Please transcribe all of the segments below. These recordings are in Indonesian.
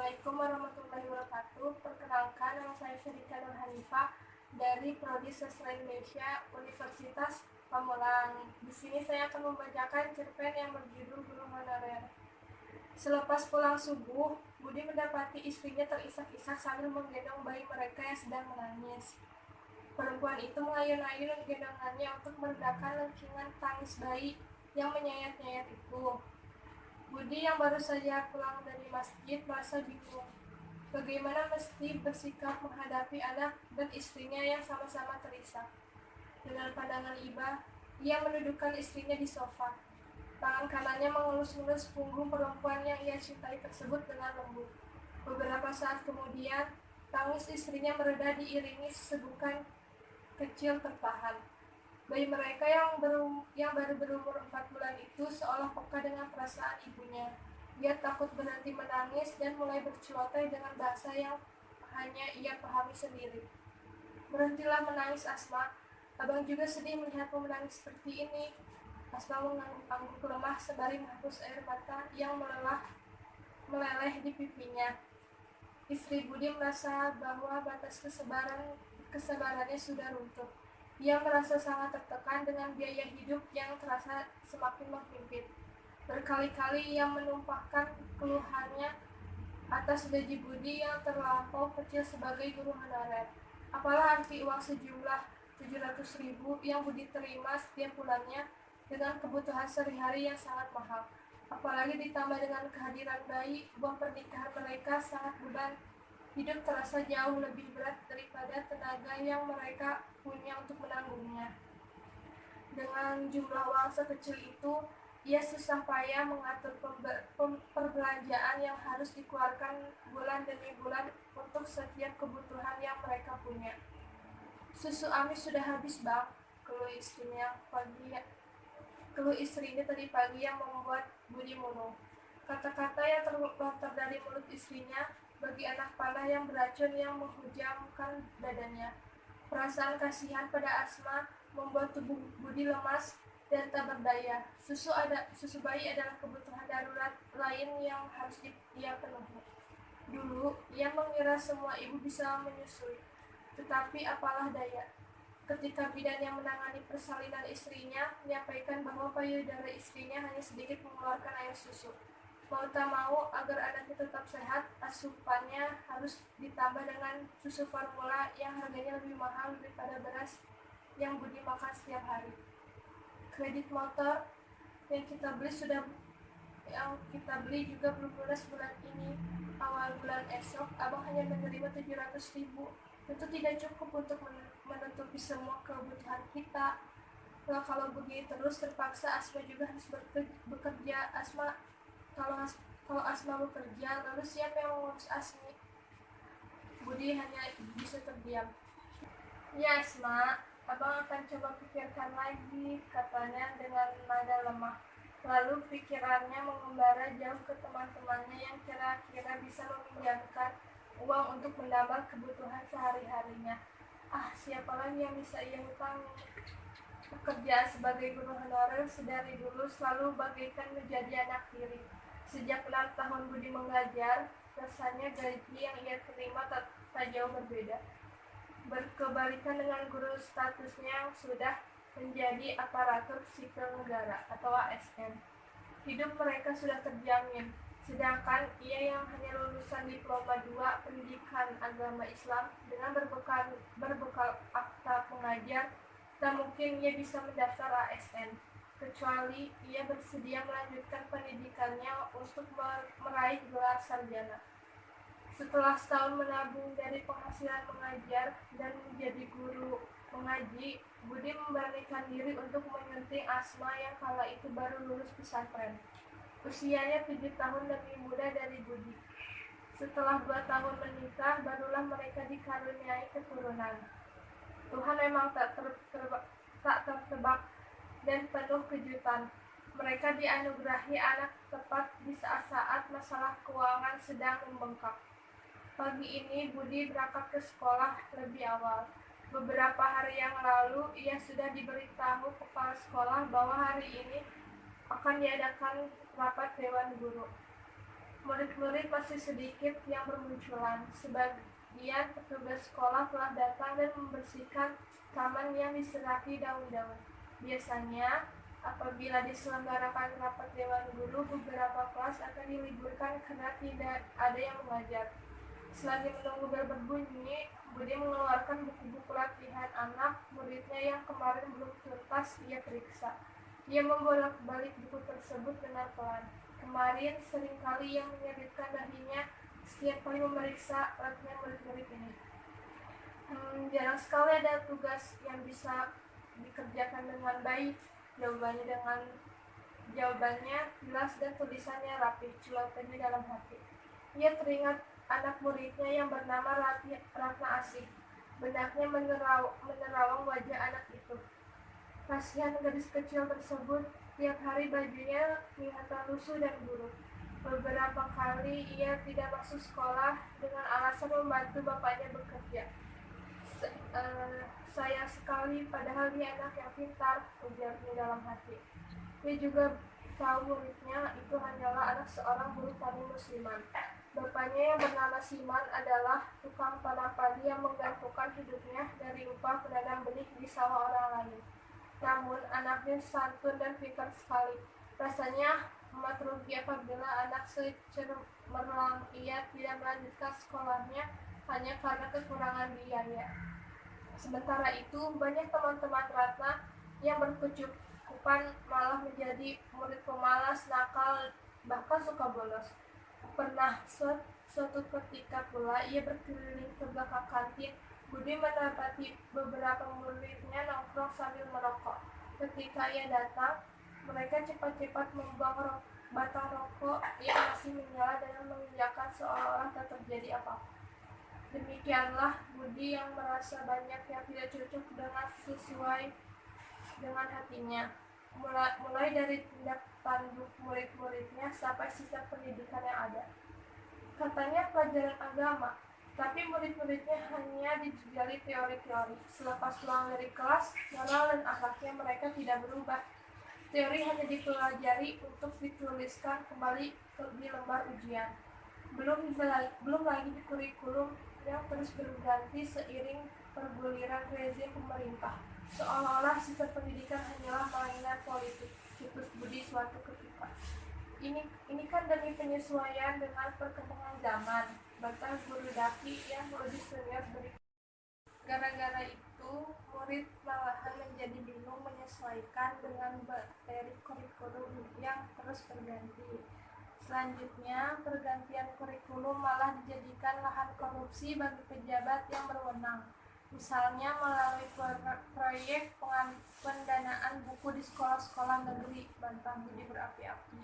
Assalamualaikum warahmatullahi wabarakatuh. Perkenalkan, nama saya Syarika Nur Hanifah dari Prodi Sastra Indonesia Universitas Pamulang. Di sini saya akan membacakan cerpen yang berjudul Guru Honorer. Selepas pulang subuh, Budi mendapati istrinya terisak-isak sambil menggendong bayi mereka yang sedang menangis. Perempuan itu mengayun-ayun gendongannya untuk meredakan lengkingan tangis bayi yang menyayat-nyayat itu. Budi yang baru saja pulang dari masjid merasa bingung. Bagaimana mesti bersikap menghadapi anak dan istrinya yang sama-sama terisak. Dengan pandangan iba, ia mendudukkan istrinya di sofa. Tangan kanannya mengelus-elus punggung perempuan yang ia cintai tersebut dengan lembut. Beberapa saat kemudian, tangis istrinya mereda diiringi sesegukan kecil tertahan. Bayi mereka yang baru berumur 4 bulan itu seolah peka dengan perasaan ibunya. Dia takut berhenti menangis dan mulai berceloteh dengan bahasa yang hanya ia pahami sendiri. Berhentilah menangis, Asma. Abang juga sedih melihatmu menangis seperti ini. Asma mengangguk lemah sembari menghapus air mata yang meleleh di pipinya. Istri Budi merasa bahwa batas kesabarannya sudah runtuh. Ia merasa sangat tertekan dengan biaya hidup yang terasa semakin menghimpit. Berkali-kali ia menumpahkan keluhannya atas gaji Budi yang terlampau kecil sebagai guru honorer. Apalah arti uang sejumlah 700.000 yang Budi terima setiap bulannya dengan kebutuhan sehari-hari yang sangat mahal. Apalagi ditambah dengan kehadiran bayi, buah pernikahan mereka sangat beban hidup terasa jauh lebih berat daripada tenaga yang mereka punya untuk menanggungnya. Dengan jumlah uang sekecil itu, ia susah payah mengatur perbelanjaan yang harus dikeluarkan bulan demi bulan untuk setiap kebutuhan yang mereka punya. Susu Ami sudah habis, Bang, keluh istrinya tadi pagi yang membuat Budi murung. Kata-kata yang terlontar dari mulut istrinya bagi anak panah yang beracun yang menghujamkan dadanya. Perasaan kasihan pada Asma membuat tubuh Budi lemas dan tak berdaya. Susu bayi adalah kebutuhan darurat lain yang harus ia penuhi. Dulu, ia mengira semua ibu bisa menyusui, tetapi apalah daya. Ketika bidan yang menangani persalinan istrinya menyampaikan bahwa payudara istrinya hanya sedikit mengeluarkan air susu. Mau tak mau, agar anaknya tetap sehat, asupannya harus ditambah dengan susu formula yang harganya lebih mahal daripada beras yang Budi makan setiap hari. Kredit motor yang kita beli juga belum lunas bulan ini. Awal bulan esok, abang hanya menerima 700.000. Tentu tidak cukup untuk menutupi semua kebutuhan kita. Nah, kalau begini terus terpaksa Asma juga harus bekerja. Kalau Asma bekerja, lalu siapa yang mengurus Asmi? Budi hanya bisa terdiam. Ya Asma, abang akan coba pikirkan lagi, katanya dengan nada lemah. Lalu pikirannya mengembara jauh ke teman-temannya yang kira-kira bisa meminjamkan uang untuk menambah kebutuhan sehari-harinya. Siapa lagi yang bisa ia hutangi? Pekerjaan sebagai guru honorer sedari dulu selalu bagaikan menjadi anak tiri. Sejak 6 tahun Budi mengajar, rasanya gaji yang ia terima tak jauh berbeda. Berkebalikan dengan guru statusnya yang sudah menjadi aparatur sipil negara atau ASN. Hidup mereka sudah terjamin, sedangkan ia yang hanya lulusan diploma 2 pendidikan agama Islam dengan berbekal akta pengajar, tak mungkin ia bisa mendaftar ASN, kecuali ia bersedia melanjutkan pendidikannya untuk meraih gelar sarjana. Setelah setahun menabung dari penghasilan mengajar dan menjadi guru mengaji, Budi memberanikan diri untuk menyunting Asma yang kala itu baru lulus pesantren. Usianya 7 tahun lebih muda dari Budi. Setelah 2 tahun menikah, barulah mereka dikaruniai keturunan. Tuhan memang tak tertebak dan penuh kejutan. Mereka dianugerahi anak tepat di saat-saat masalah keuangan sedang membengkak. Pagi ini Budi berangkat ke sekolah lebih awal. Beberapa hari yang lalu ia sudah diberitahu kepala sekolah bahwa hari ini akan diadakan rapat dewan guru. Murid-murid masih sedikit yang bermunculan. Sebagian petugas sekolah telah datang dan membersihkan taman yang diserapi daun-daun. Biasanya, apabila diselenggarakan rapat dewan guru, beberapa kelas akan diliburkan karena tidak ada yang mengajar. Selagi menunggu bel berbunyi, Budi mengeluarkan buku-buku latihan anak muridnya yang kemarin belum tuntas ia periksa. Ia membolak-balik buku tersebut dengan pelan. Kemarin seringkali ia menyebutkan dahinya setiap kali memeriksa latihan murid-murid ini. Jarang sekali ada tugas yang bisa dikerjakan dengan baik. Jawabannya jelas dan tulisannya rapi, celotehnya dalam hati. Ia teringat anak muridnya yang bernama Ratna Asih. Benaknya menerawang wajah anak itu. Kasihan gadis kecil tersebut, tiap hari bajunya kelihatan lusuh dan buruk. Beberapa kali ia tidak masuk sekolah dengan alasan membantu bapaknya bekerja. Sayang sekali, padahal dia anak yang pintar, ujarnya dalam hati. Dia juga tahu muridnya itu hanyalah anak seorang buruh tani musliman. Bapaknya yang bernama Siman adalah tukang tanam padi yang menggantungkan hidupnya dari upah penanam benih di sawah orang lain. Namun anaknya santun dan pintar sekali. Rasanya amat rugi apabila anak secemerlang ia tidak melanjutkan sekolahnya hanya karena kekurangan biaya. Sementara itu, banyak teman-teman Ratna yang berkecukupan malah menjadi murid pemalas, nakal, bahkan suka bolos. Pernah suatu ketika pula ia berkeliling ke belakang kantin. Budi mendapati beberapa muridnya nongkrong sambil merokok. Ketika ia datang, mereka cepat-cepat membuang batang rokok yang masih menyala dan menginjakkan seolah-olah tak terjadi apa-apa. Demikianlah Budi yang merasa banyak yang tidak cocok dengan sesuai dengan hatinya. Mulai dari tindak tanduk murid-muridnya sampai sistem pendidikan yang ada. Katanya pelajaran agama, tapi murid-muridnya hanya dijajali teori-teori. Selepas pulang dari kelas, moral dan akhlaknya mereka tidak berubah. Teori hanya dipelajari untuk dituliskan kembali di lembar ujian. Belum lagi di kurikulum yang terus berganti seiring perguliran rezim pemerintah. Seolah-olah sistem pendidikan hanyalah mainan politik, situs Budi suatu ketika. Ini kan demi penyesuaian dengan perkembangan zaman, bantah guru Daki yang lebih senior berikut. Gara-gara itu, murid malahan menjadi bingung menyesuaikan dengan materi kurikulum yang terus berganti. Selanjutnya, pergantian kurikulum malah dijadikan lahan korupsi bagi pejabat yang berwenang. Misalnya melalui proyek pendanaan buku di sekolah-sekolah negeri, bantah Budi berapi-api.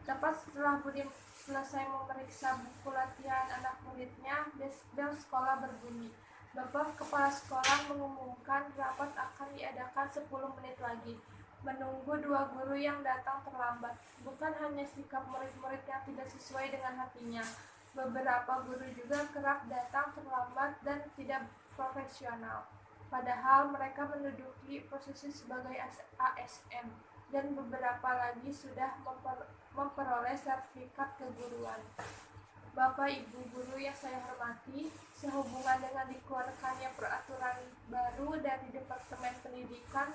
Tepat setelah Budi selesai memeriksa buku latihan anak muridnya, bel sekolah berbunyi. Bapak Kepala Sekolah mengumumkan rapat akan diadakan 10 menit lagi. Menunggu dua guru yang datang terlambat. Bukan hanya sikap murid-murid yang tidak sesuai dengan hatinya. Beberapa guru juga kerap datang terlambat dan tidak profesional. Padahal mereka menduduki posisi sebagai ASN dan beberapa lagi sudah memperoleh sertifikat keguruan. Bapak Ibu guru yang saya hormati, sehubungan dengan dikeluarkannya peraturan baru dari Departemen Pendidikan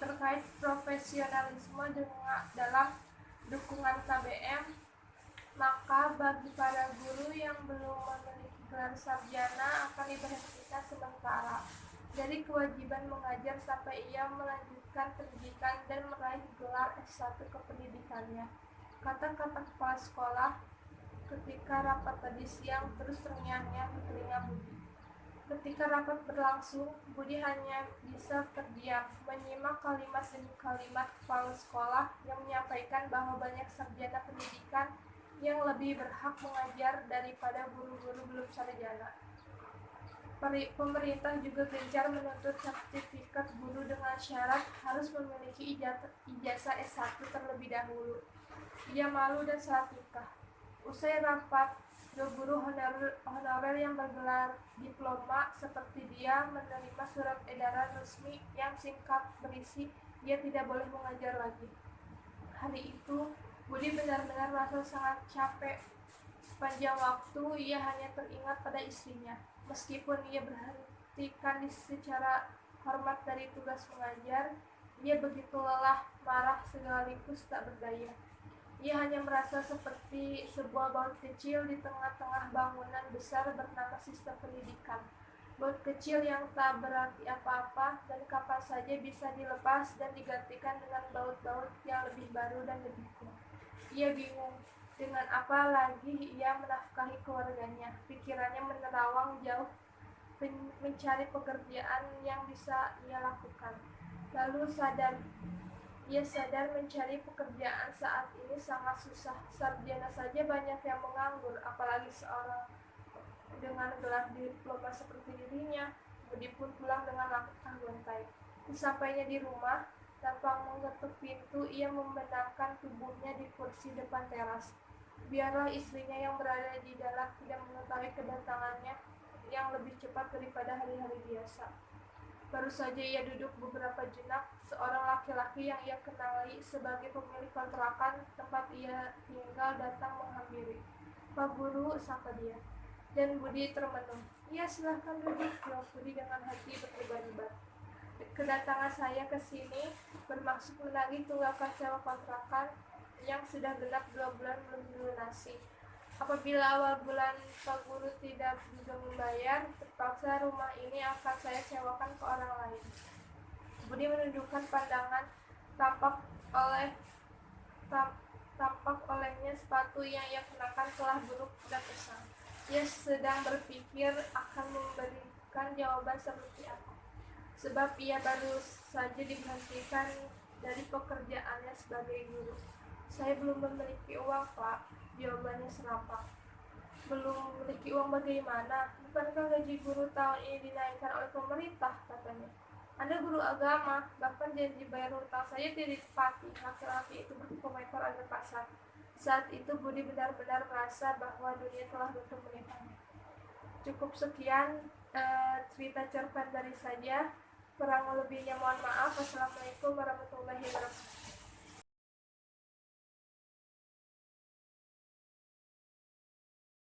terkait profesionalisme dalam dukungan KBM, maka bagi para guru yang belum memiliki gelar sarjana akan diberhentikan sementara dari kewajiban mengajar sampai ia melanjutkan pendidikan dan meraih gelar S1 kependidikannya. Kata-kata kepala sekolah ketika rapat tadi siang terus terngiang-ngiang di telinga Budi. Ketika rapat berlangsung, Budi hanya bisa terdiam, menyimak kalimat demi kalimat kepala sekolah yang menyampaikan bahwa banyak sarjana pendidikan yang lebih berhak mengajar daripada guru-guru belum sarjana. Pemerintah juga gencar menuntut sertifikat guru dengan syarat harus memiliki ijazah S1 terlebih dahulu. Ia malu dan salah tingkah. Usai rapat, dua guru honorer yang bergelar diploma seperti dia menerima surat edaran resmi yang singkat berisi dia tidak boleh mengajar lagi. Hari itu, Budi benar-benar merasa sangat capek. Sepanjang waktu ia hanya teringat pada istrinya. Meskipun ia berhentikan secara hormat dari tugas mengajar, ia begitu lelah, marah sekaligus tak berdaya. Ia hanya merasa seperti sebuah baut kecil di tengah-tengah bangunan besar bernama sistem pendidikan. Baut kecil yang tak berarti apa-apa dan kapan saja bisa dilepas dan digantikan dengan baut-baut yang lebih baru dan lebih kuat. Ia bingung dengan apa lagi ia menafkahi keluarganya. Pikirannya menerawang jauh mencari pekerjaan yang bisa ia lakukan. Lalu ia sadar mencari pekerjaan saat ini sangat susah. Sarjana saja banyak yang menganggur, apalagi seorang dengan gelar diploma seperti dirinya. Budi pun pulang dengan langkah gontai. Sesampainya di rumah, tanpa mengetuk pintu, ia membenamkan tubuhnya di kursi depan teras. Biarlah istrinya yang berada di dalam tidak mengetahui kedatangannya yang lebih cepat daripada hari-hari biasa. Baru saja ia duduk beberapa jenak, seorang laki-laki yang ia kenali sebagai pemilik kontrakan tempat ia tinggal datang menghampiri. "Pak Guru," sapa dia. Dan Budi termenung. "Ya, silahkan duduk," jawab Budi dengan hati berdebar-debar. "Kedatangan saya ke sini bermaksud menagih tunggakan sewa kontrakan yang sudah genap 2 bulan belum dilunasi. Apabila awal bulan Pak Guru tidak juga membayar, terpaksa rumah ini akan saya sewakan ke orang lain." Budi menundukkan pandangan. Tampak oleh tampak olehnya sepatu yang ia kenakan telah buruk dan usang. Ia sedang berpikir akan memberikan jawaban seperti apa, sebab ia baru saja diberhentikan dari pekerjaannya sebagai guru. "Saya belum memiliki uang, Pak," jawabannya serampak. "Belum memiliki uang bagaimana? Bukankah gaji guru tahun ini dinaikkan oleh pemerintah?" katanya. "Anda guru agama, bahkan janji bayar hutang saja tidak ditepati." Laki-laki itu berkomentar agak kasar. Saat itu Budi benar-benar merasa bahwa dunia telah runtuh menimpannya. Cukup sekian cerita cerpen dari saya. Kurang lebihnya mohon maaf. Wassalamualaikum warahmatullahi wabarakatuh.